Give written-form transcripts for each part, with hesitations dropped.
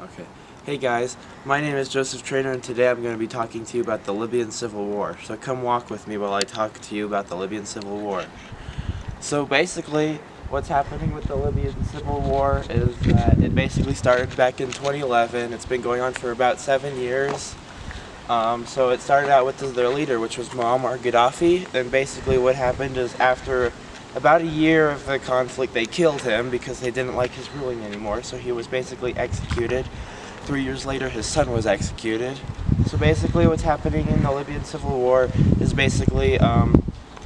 Okay. Hey guys, my name is Joseph Trainer and today I'm going to be talking to you about the Libyan Civil War. So come walk with me while I talk to you about the Libyan Civil War. So basically, what's happening with the Libyan Civil War is that it basically started back in 2011. It's been going on for about 7 years. So it started out with their leader, which was Muammar Gaddafi. Then basically what happened is after about a year of the conflict, they killed him because they didn't like his ruling anymore. So he was basically executed. 3 years later, his son was executed. So basically what's happening in the Libyan Civil War is basically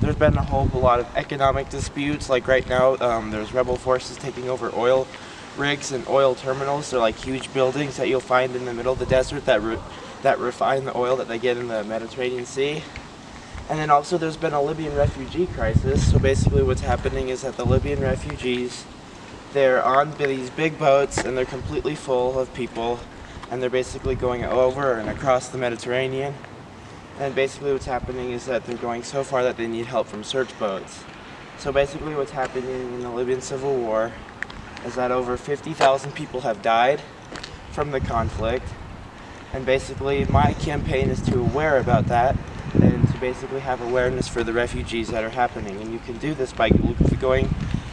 there's been a whole lot of economic disputes. Like right now, there's rebel forces taking over oil rigs and oil terminals. They're like huge buildings that you'll find in the middle of the desert that refine the oil that they get in the Mediterranean Sea. And then also there's been a Libyan refugee crisis. So basically what's happening is that the Libyan refugees, they're on these big boats and they're completely full of people, and they're basically going over and across the Mediterranean. And basically what's happening is that they're going so far that they need help from search boats. So basically what's happening in the Libyan Civil War is that over 50,000 people have died from the conflict. And basically my campaign is to aware about that and to basically have awareness for the refugees that are happening. And you can do this by going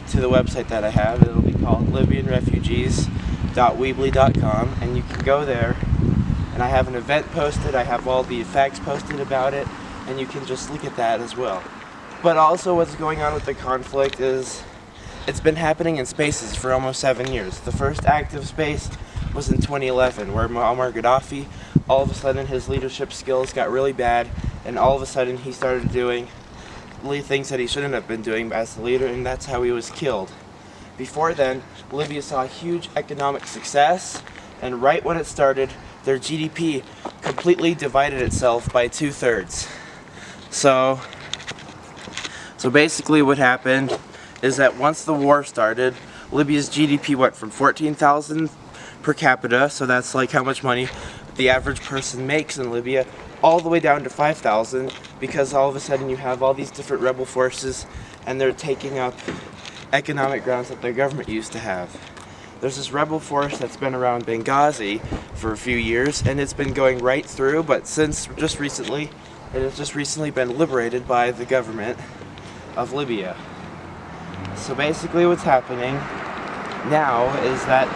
to the website that I have. It'll be called libyanrefugees.weebly.com, and you can go there, and I have an event posted, I have all the facts posted about it, and you can just look at that as well. But also what's going on with the conflict is it's been happening in spaces for almost 7 years. The first active space was in 2011, where Muammar Gaddafi, all of a sudden his leadership skills got really bad, and all of a sudden he started doing things that he shouldn't have been doing as the leader, and that's how he was killed. Before then, Libya saw huge economic success, and right when it started, their GDP completely divided itself by 2/3. So basically what happened is that once the war started, Libya's GDP went from 14,000 per capita, so that's like how much money the average person makes in Libya, all the way down to 5,000, because all of a sudden you have all these different rebel forces and they're taking up economic grounds that their government used to have. There's this rebel force that's been around Benghazi for a few years, and it's been going right through, but since just recently, it has just recently been liberated by the government of Libya. So basically what's happening now is that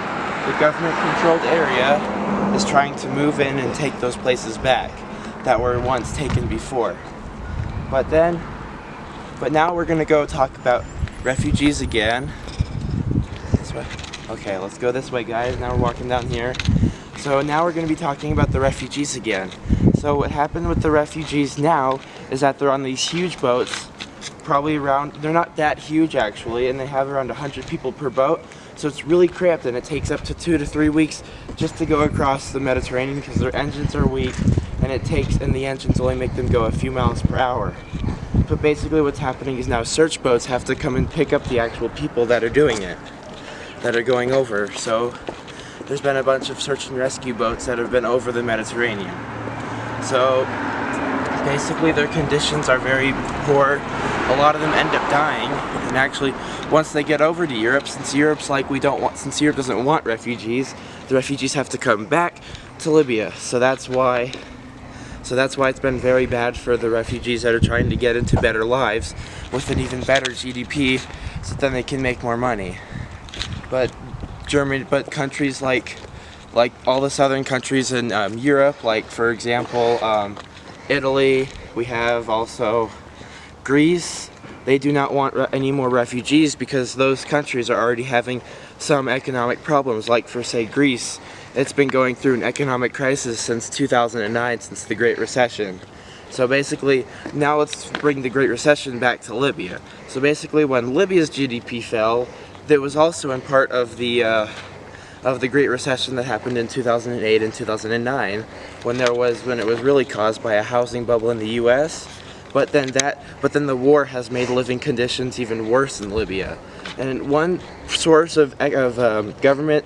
the government-controlled area is trying to move in and take those places back that were once taken before. But now we're going to go talk about refugees again. This way. Okay, let's go this way, guys. Now we're walking down here. So now we're going to be talking about the refugees again. So what happened with the refugees now is that they're on these huge boats, probably around, they're not that huge actually, and they have around 100 people per boat. So it's really cramped, and it takes up to 2 to 3 weeks just to go across the Mediterranean because their engines are weak, and the engines only make them go a few miles per hour. But basically what's happening is now search boats have to come and pick up the actual people that are doing it, that are going over. So there's been a bunch of search and rescue boats that have been over the Mediterranean. So basically their conditions are very poor. A lot of them end up dying, and actually once they get over to Europe, since Europe doesn't want refugees, the refugees have to come back to Libya. So that's why it's been very bad for the refugees that are trying to get into better lives with an even better GDP, so then they can make more money. But countries like all the southern countries in Europe, like for example Italy, we have also Greece, they do not want any more refugees because those countries are already having some economic problems. Like for say Greece, it's been going through an economic crisis since 2009, since the Great Recession. So basically, now let's bring the Great Recession back to Libya. So basically when Libya's GDP fell, that was also in part of the Great Recession that happened in 2008 and 2009, when it was really caused by a housing bubble in the US. But then the war has made living conditions even worse in Libya. And one source of government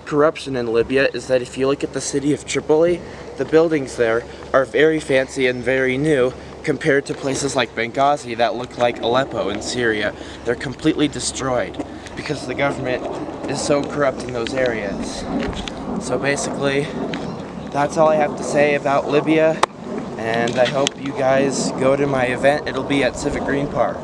corruption in Libya is that if you look at the city of Tripoli, the buildings there are very fancy and very new compared to places like Benghazi that look like Aleppo in Syria. They're completely destroyed because the government is so corrupt in those areas. So basically, that's all I have to say about Libya, and I hope you guys go to my event. It'll be at Civic Green Park.